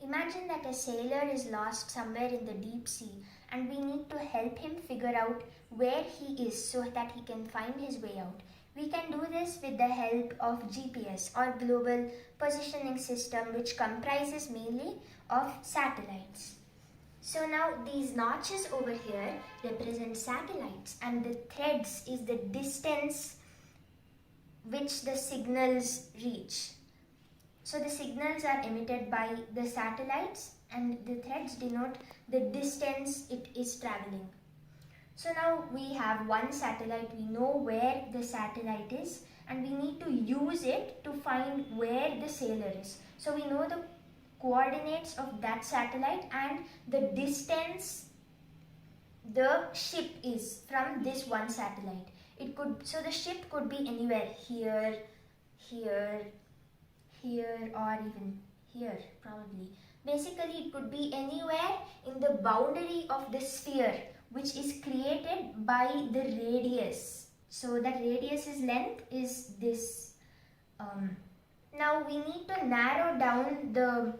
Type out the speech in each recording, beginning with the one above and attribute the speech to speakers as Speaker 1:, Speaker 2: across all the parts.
Speaker 1: Imagine that a sailor is lost somewhere in the deep sea and we need to help him figure out where he is so that he can find his way out. We can do this with the help of GPS or global positioning system, which comprises mainly of satellites. So now these notches over here represent satellites and the threads is the distance which the signals reach. So the signals are emitted by the satellites and the threads denote the distance it is traveling. So now we have one satellite, we know where the satellite is and we need to use it to find where the sailor is. So we know the coordinates of that satellite and the distance the ship is from this one satellite. So the ship could be anywhere, here, here, here, or even here probably. Basically it could be anywhere in the boundary of the sphere, which is created by the radius. So that radius's length is this. Now we need to narrow down the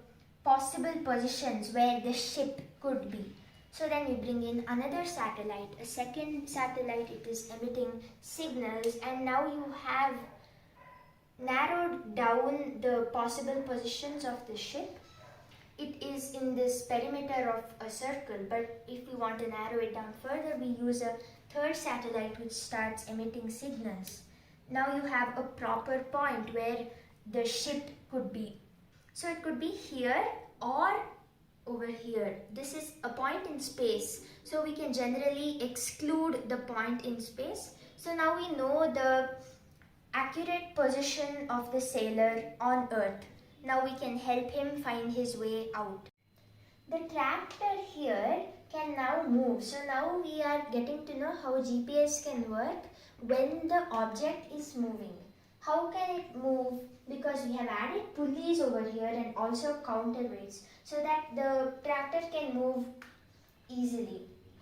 Speaker 1: possible positions where the ship could be. So then we bring in another satellite, a second satellite. It is emitting signals and now you have narrowed down the possible positions of the ship. It is in this perimeter of a circle, but if we want to narrow it down further, we use a third satellite which starts emitting signals. Now you have a proper point where the ship could be. So it could be here or over here. This is a point in space, so we can generally exclude the point in space. So now we know the accurate position of the sailor on Earth. Now we can help him find his way out. The tractor here can now move. So now we are getting to know how GPS can work when the object is moving. How can it move? Because we have added pulleys over here and also counterweights so that the tractor can move easily.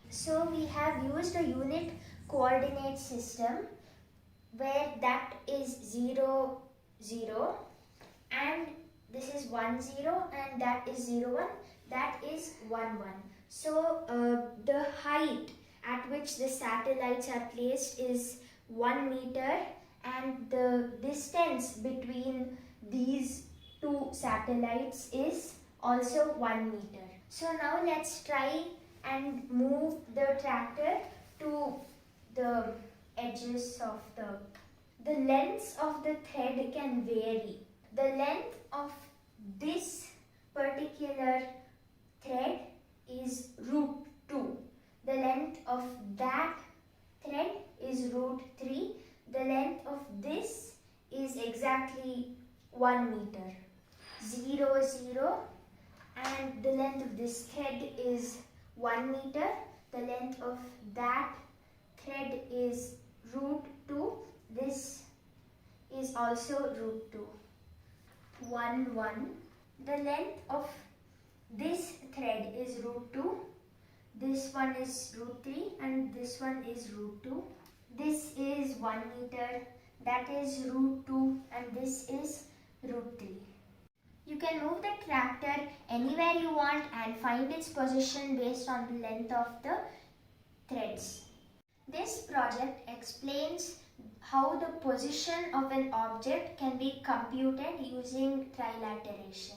Speaker 1: So we have used a unit coordinate system where that is 0, 0 and this is 1, 0 and that is 0, 1, that is 1, 1. So the height at which the satellites are placed is 1 meter and the distance between these two satellites is also 1 meter. So now let's try and move the tractor to the edges of the lengths of the thread can vary. The length of this particular thread is √2. The length of that thread is √3. The length of this is exactly 1 meter. 0, 0 and the length of this thread is 1 meter. The length of that thread is √2. This is also √2. 1, 1. The length of this thread is √2. This one is √3 and this one is √2. This is 1 meter, that is √2 and this is √3. You can move the tractor anywhere you want and find its position based on the length of the threads. This project explains how the position of an object can be computed using trilateration.